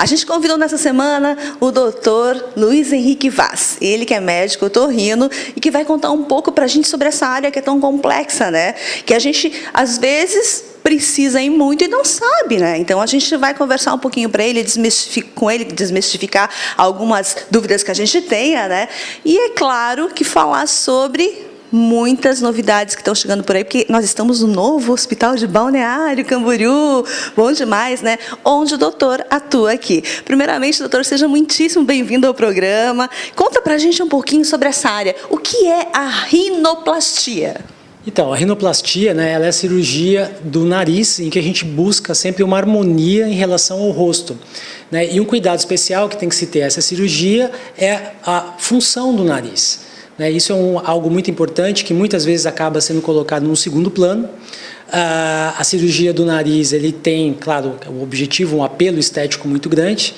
A gente convidou nessa semana o doutor Luiz Henrique Vaz, ele que é médico otorrino e que vai contar um pouco para a gente sobre essa área que é tão complexa, né? Que a gente, às vezes, precisa ir muito e não sabe, né? Então, a gente vai conversar um pouquinho para ele, desmistificar algumas dúvidas que a gente tenha, né? E, é claro, que falar sobre muitas novidades que estão chegando por aí, porque nós estamos no novo Hospital de Balneário Camboriú, bom demais, né? Onde o doutor atua aqui. Primeiramente, doutor, seja muitíssimo bem-vindo ao programa. Conta pra gente um pouquinho sobre essa área. O que é a rinoplastia? Então, a rinoplastia, né, ela é a cirurgia do nariz em que a gente busca sempre uma harmonia em relação ao rosto, né? E um cuidado especial que tem que se ter essa cirurgia é a função do nariz. Isso é algo muito importante que muitas vezes acaba sendo colocado num segundo plano. A cirurgia do nariz, ele tem, claro, o objetivo, um apelo estético muito grande,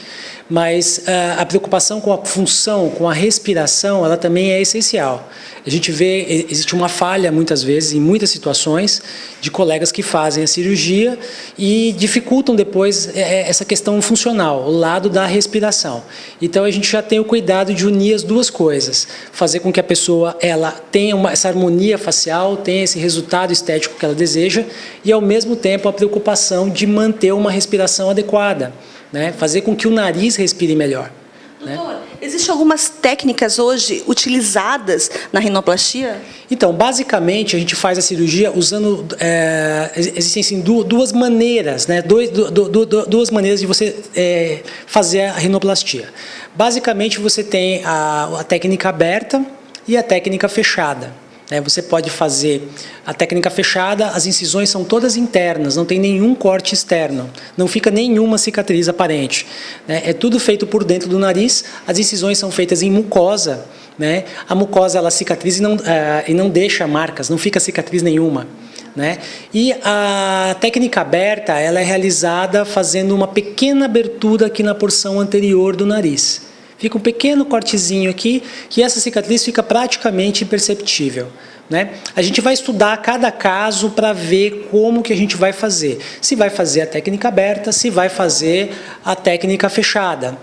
mas a preocupação com a função, com a respiração, ela também é essencial. A gente vê, existe uma falha muitas vezes, em muitas situações, de colegas que fazem a cirurgia e dificultam depois essa questão funcional, o lado da respiração. Então a gente já tem o cuidado de unir as duas coisas, fazer com que a pessoa ela tenha essa harmonia facial, tenha esse resultado estético que ela deseja e ao mesmo tempo a preocupação de manter uma respiração adequada, né? Fazer com que o nariz respire melhor. Doutor, existem algumas técnicas hoje utilizadas na rinoplastia? Então, basicamente, a gente faz a cirurgia usando... existem assim, duas maneiras, né? Duas maneiras de você fazer a rinoplastia. Basicamente, você tem a técnica aberta e a técnica fechada. Você pode fazer a técnica fechada, as incisões são todas internas, não tem nenhum corte externo, não fica nenhuma cicatriz aparente. É tudo feito por dentro do nariz, as incisões são feitas em mucosa, né? A mucosa ela cicatriza e não deixa marcas, não fica cicatriz nenhuma. E a técnica aberta ela é realizada fazendo uma pequena abertura aqui na porção anterior do nariz. Fica um pequeno cortezinho aqui, que essa cicatriz fica praticamente imperceptível. A gente vai estudar cada caso para ver como que a gente vai fazer. Se vai fazer a técnica aberta, se vai fazer a técnica fechada.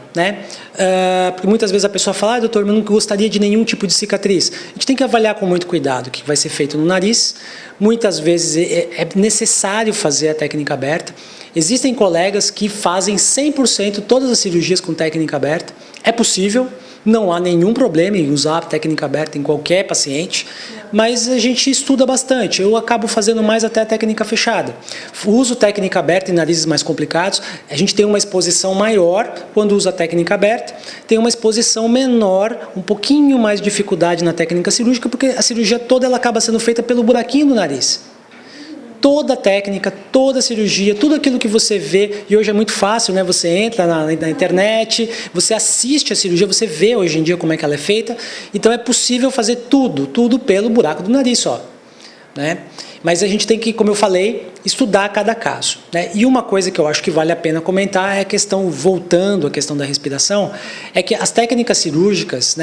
Porque muitas vezes a pessoa fala, doutor, eu não gostaria de nenhum tipo de cicatriz. A gente tem que avaliar com muito cuidado o que vai ser feito no nariz. Muitas vezes é necessário fazer a técnica aberta. Existem colegas que fazem 100% todas as cirurgias com técnica aberta. É possível, não há nenhum problema em usar a técnica aberta em qualquer paciente, mas a gente estuda bastante. Eu acabo fazendo mais até a técnica fechada. Uso técnica aberta em narizes mais complicados, a gente tem uma exposição maior quando usa a técnica aberta, tem uma exposição menor, um pouquinho mais de dificuldade na técnica cirúrgica, porque a cirurgia toda ela acaba sendo feita pelo buraquinho do nariz. Toda a técnica, toda a cirurgia, tudo aquilo que você vê, e hoje é muito fácil, né? Você entra na internet, você assiste a cirurgia, você vê hoje em dia como é que ela é feita, então é possível fazer tudo pelo buraco do nariz só. Mas a gente tem que, como eu falei, estudar cada caso. E uma coisa que eu acho que vale a pena comentar é a questão, voltando à questão da respiração, é que as técnicas cirúrgicas,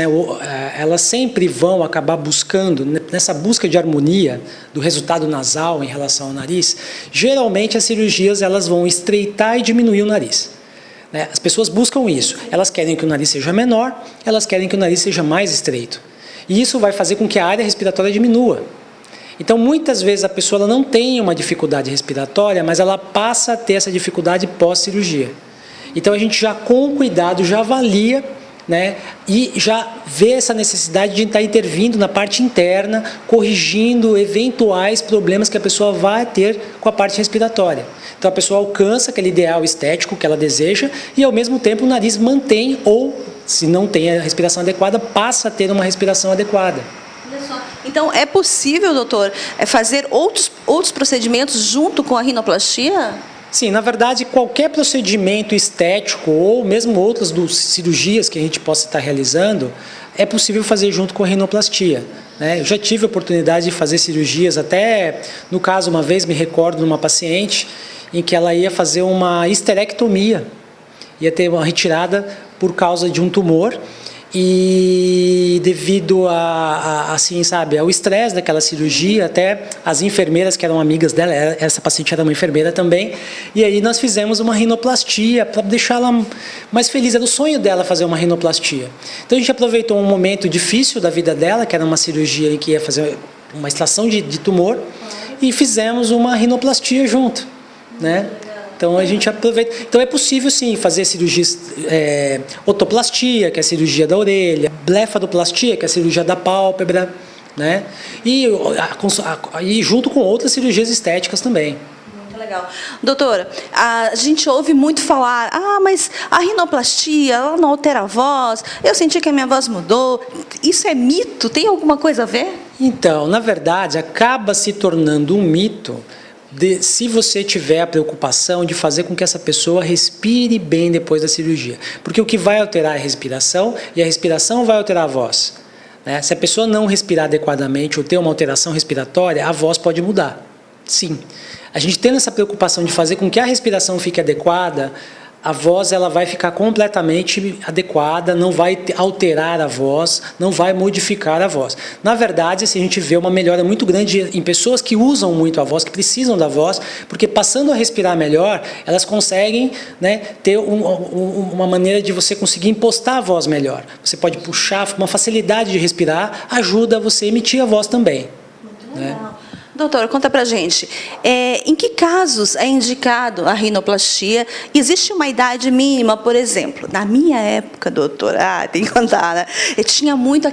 elas sempre vão acabar buscando, nessa busca de harmonia do resultado nasal em relação ao nariz, geralmente as cirurgias elas vão estreitar e diminuir o nariz. As pessoas buscam isso, elas querem que o nariz seja menor, elas querem que o nariz seja mais estreito. E isso vai fazer com que a área respiratória diminua. Então, muitas vezes a pessoa ela não tem uma dificuldade respiratória, mas ela passa a ter essa dificuldade pós-cirurgia. Então, a gente já com cuidado, já avalia, e já vê essa necessidade de estar intervindo na parte interna, corrigindo eventuais problemas que a pessoa vai ter com a parte respiratória. Então, a pessoa alcança aquele ideal estético que ela deseja e, ao mesmo tempo, o nariz mantém ou, se não tem a respiração adequada, passa a ter uma respiração adequada. Então, é possível, doutor, fazer outros procedimentos junto com a rinoplastia? Sim, na verdade, qualquer procedimento estético ou mesmo outras cirurgias que a gente possa estar realizando, é possível fazer junto com a rinoplastia. Eu já tive a oportunidade de fazer cirurgias, até no caso, uma vez me recordo de uma paciente em que ela ia fazer uma histerectomia, ia ter uma retirada por causa de um tumor, E devido assim, sabe, ao estresse daquela cirurgia, até as enfermeiras que eram amigas dela, essa paciente era uma enfermeira também, e aí nós fizemos uma rinoplastia para deixar ela mais feliz. Era o sonho dela fazer uma rinoplastia. Então a gente aproveitou um momento difícil da vida dela, que era uma cirurgia em que ia fazer uma extração de tumor, e fizemos uma rinoplastia junto, né? Então a gente aproveita. Então é possível sim fazer cirurgias, otoplastia, que é a cirurgia da orelha, blefaroplastia, que é a cirurgia da pálpebra, né? E junto com outras cirurgias estéticas também. Muito legal. Doutora, a gente ouve muito falar, mas a rinoplastia, ela não altera a voz, eu senti que a minha voz mudou. Isso é mito? Tem alguma coisa a ver? Então, na verdade, acaba se tornando um mito se você tiver a preocupação de fazer com que essa pessoa respire bem depois da cirurgia. Porque o que vai alterar é a respiração, e a respiração vai alterar a voz, né? Se a pessoa não respirar adequadamente ou ter uma alteração respiratória, a voz pode mudar. Sim. A gente tendo essa preocupação de fazer com que a respiração fique adequada, a voz ela vai ficar completamente adequada, não vai alterar a voz, não vai modificar a voz. Na verdade, assim, a gente vê uma melhora muito grande em pessoas que usam muito a voz, que precisam da voz, porque passando a respirar melhor, elas conseguem, né, ter uma maneira de você conseguir impostar a voz melhor. Você pode puxar, uma facilidade de respirar ajuda você a emitir a voz também. Muito legal. Né? Doutora, conta pra gente, em que casos é indicado a rinoplastia? Existe uma idade mínima, por exemplo? Na minha época, doutora, tem que contar, né? Eu tinha muito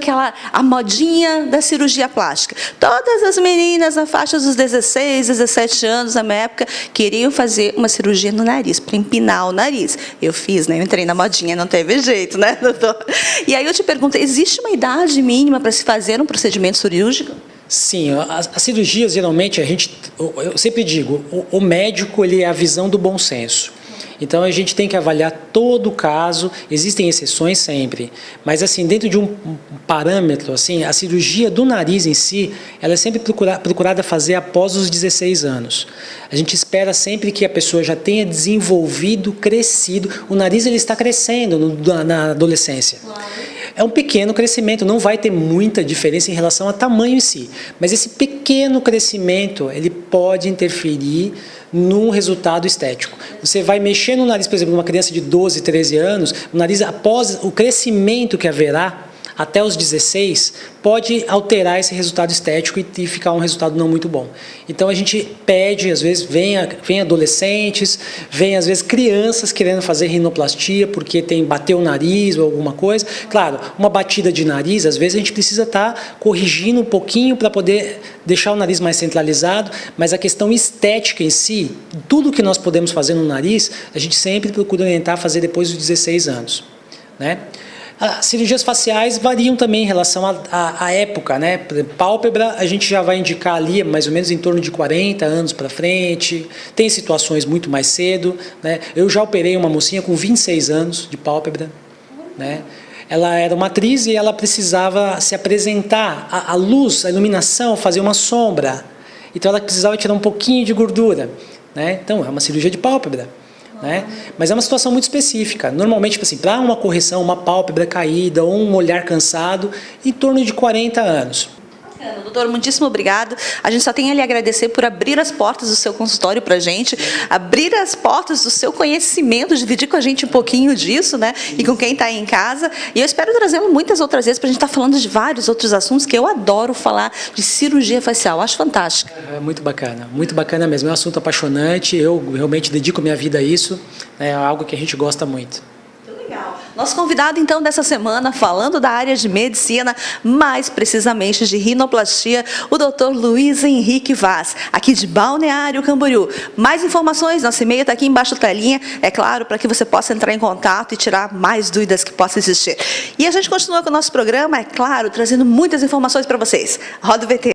a modinha da cirurgia plástica. Todas as meninas na faixa dos 16, 17 anos, na minha época, queriam fazer uma cirurgia no nariz, para empinar o nariz. Eu fiz, né? Eu entrei na modinha, não teve jeito, né, doutor? E aí eu te pergunto, existe uma idade mínima para se fazer um procedimento cirúrgico? Sim, as cirurgias, geralmente, eu sempre digo, o médico ele é a visão do bom senso. Então, a gente tem que avaliar todo o caso, existem exceções sempre, mas assim, dentro de um parâmetro, assim, a cirurgia do nariz em si, ela é sempre procurada fazer após os 16 anos. A gente espera sempre que a pessoa já tenha desenvolvido, crescido, o nariz ele está crescendo na adolescência. É um pequeno crescimento, não vai ter muita diferença em relação ao tamanho em si, mas esse pequeno crescimento, ele pode interferir no resultado estético. Você vai mexer no nariz, por exemplo, de uma criança de 12, 13 anos, o nariz, após o crescimento que haverá, até os 16, pode alterar esse resultado estético e ficar um resultado não muito bom. Então a gente pede, às vezes, vem adolescentes, vem às vezes crianças querendo fazer rinoplastia porque bateu o nariz ou alguma coisa. Claro, uma batida de nariz, às vezes a gente precisa estar corrigindo um pouquinho para poder deixar o nariz mais centralizado, mas a questão estética em si, tudo que nós podemos fazer no nariz, a gente sempre procura orientar a fazer depois dos 16 anos, né? As cirurgias faciais variam também em relação à época, né? Pálpebra a gente já vai indicar ali mais ou menos em torno de 40 anos para frente, tem situações muito mais cedo, né? Eu já operei uma mocinha com 26 anos de pálpebra, né? Ela era uma atriz e ela precisava se apresentar, a luz, a iluminação, fazer uma sombra, então ela precisava tirar um pouquinho de gordura, né? Então é uma cirurgia de pálpebra. Né? Mas é uma situação muito específica. Normalmente, tipo assim, para uma correção, uma pálpebra caída ou um olhar cansado, em torno de 40 anos. Doutor, muitíssimo obrigado. A gente só tem a lhe agradecer por abrir as portas do seu consultório para a gente, abrir as portas do seu conhecimento, dividir com a gente um pouquinho disso, né? E com quem está aí em casa. E eu espero trazê-lo muitas outras vezes para a gente estar falando de vários outros assuntos que eu adoro falar de cirurgia facial. Acho fantástico. É muito bacana mesmo. É um assunto apaixonante. Eu realmente dedico minha vida a isso. É algo que a gente gosta muito. Nosso convidado, então, dessa semana, falando da área de medicina, mais precisamente de rinoplastia, o Dr. Luiz Henrique Vaz, aqui de Balneário Camboriú. Mais informações, nosso e-mail está aqui embaixo da telinha, é claro, para que você possa entrar em contato e tirar mais dúvidas que possam existir. E a gente continua com o nosso programa, é claro, trazendo muitas informações para vocês. Roda o VT.